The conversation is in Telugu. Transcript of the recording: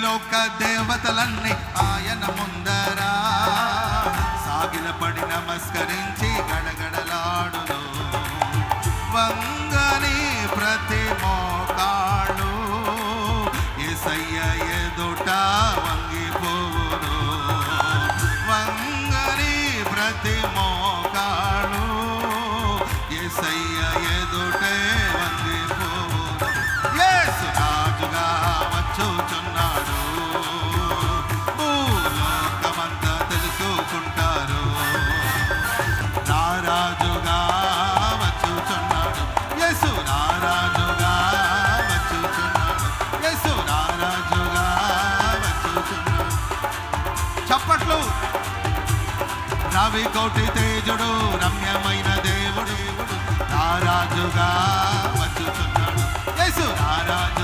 లోక దేవతలన్నీ ఆయన ముందరా సాగిలపడి నమస్కరించి గడగడలాడును. వంగని ప్రతి మోకాళ్ళు యేసయ్య ఎదుట వంగిపోవును. వంగని ప్రతి మోకాళ్ళు యేసయ్య ఎదుటే వంగిపోవును. యేసు రాజుగా వచ్చుచున్నాడు, భూలోకమంతా తెలుసుకుంటారు. రారాజుగా వచ్చుచున్నాడు, యేసు రారాజుగా వచ్చుచున్నాడు, యేసు రారాజుగా వచ్చుచున్నాడు. చప్పట్లు. రవి కోటి తేజుడు రమ్యమైన దేవుడు రారాజుగా వచ్చుచున్నాడు, యేసు రారాజు